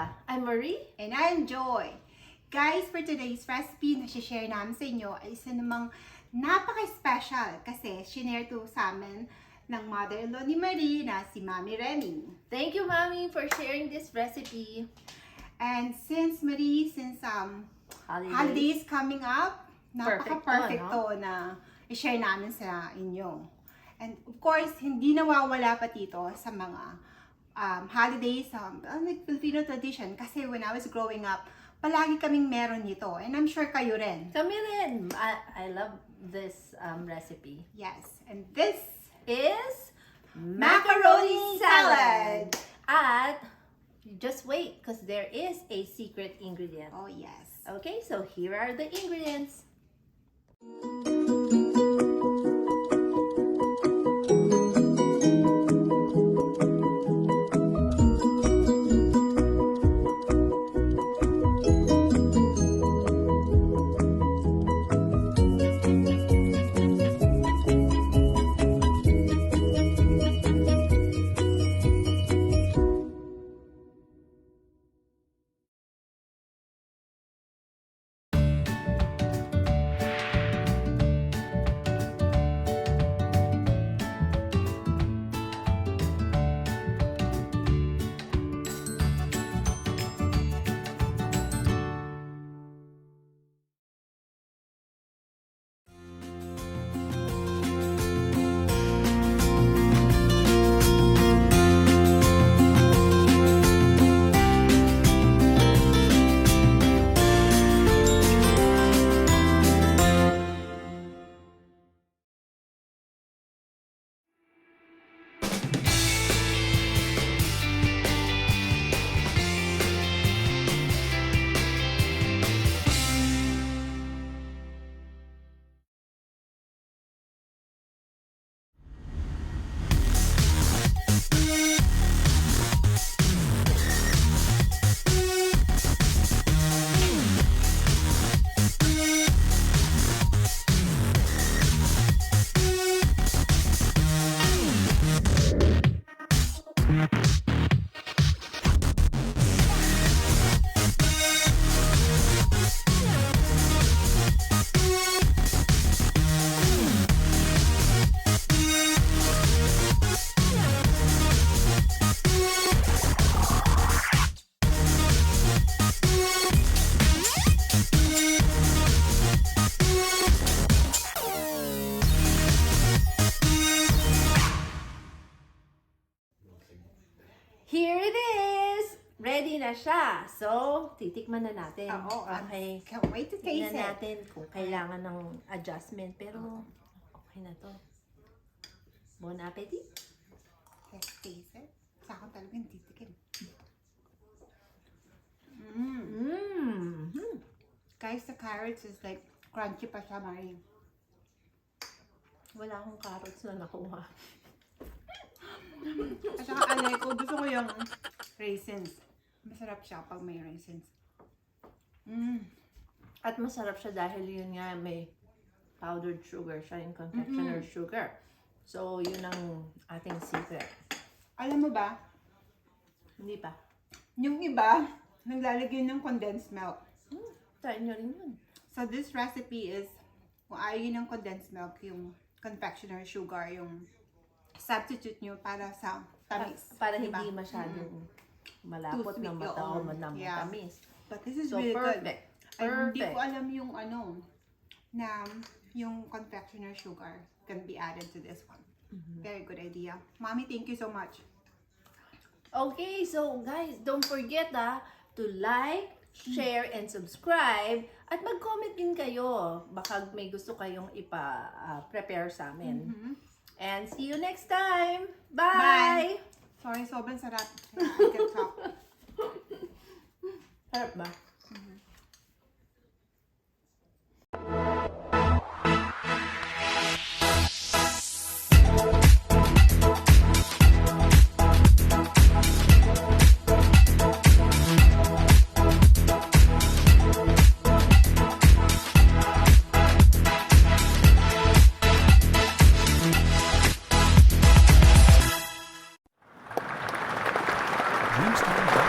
Barkada. I'm Marie. And I'm Joy. Guys, for today's recipe na share namin sa inyo ay isa namang napaka-special kasi shinare to sa amin ng mother-in-law ni Marie na si Mami Remy. Thank you, Mami, for sharing this recipe. And since holidays coming up, napaka-perfect to na i-share namin sa inyo. And of course, hindi nawawala pa dito sa mga holidays, like Filipino tradition. Kasi when I was growing up, palagi kaming meron nito. And I'm sure kayo rin. Kami rin. I love this recipe. Yes. And this is Macaroni Salad. At just wait, because there is a secret ingredient. Oh, yes. Okay, so here are the ingredients. Here it is! Ready na siya. So, titikman na natin. Oo, okay. Can't wait to taste Tingnan it. natin kung kailangan ng adjustment. Pero, okay na to. Bon appetit! Let's taste it. Sa akin talagang titikim. Guys, the carrots is like crunchy pa siya, Marie. Wala akong carrots na nakuha. At saka alay ko, gusto ko yung raisins. Masarap siya pag may raisins. At masarap siya dahil yun nga may powdered sugar siya, yung confectioner sugar. So, yun ang ating secret. Alam mo ba, Hindi pa. yung iba, naglalagay ng condensed milk. Try nyo rin yun. So this recipe is, kung ayaw yun ng condensed milk, yung confectioner sugar, yung substitute nyo para sa tamis. Para diba? hindi masyadong malapot Too na sweet, mata o oo. Yeah. matamis. But this is So, really perfect. good. Ay, hindi Perfect. ko alam yung na yung confectioner sugar can be added to this one. Very good idea. Mommy, thank you so much. Okay, so guys, don't forget to like, share, and subscribe. At mag-comment din kayo. Baka may gusto kayong ipa-prepare sa amin. And see you next time. Bye! Sorry, sobrang sarap. I can talk. Sarap ba? Lutong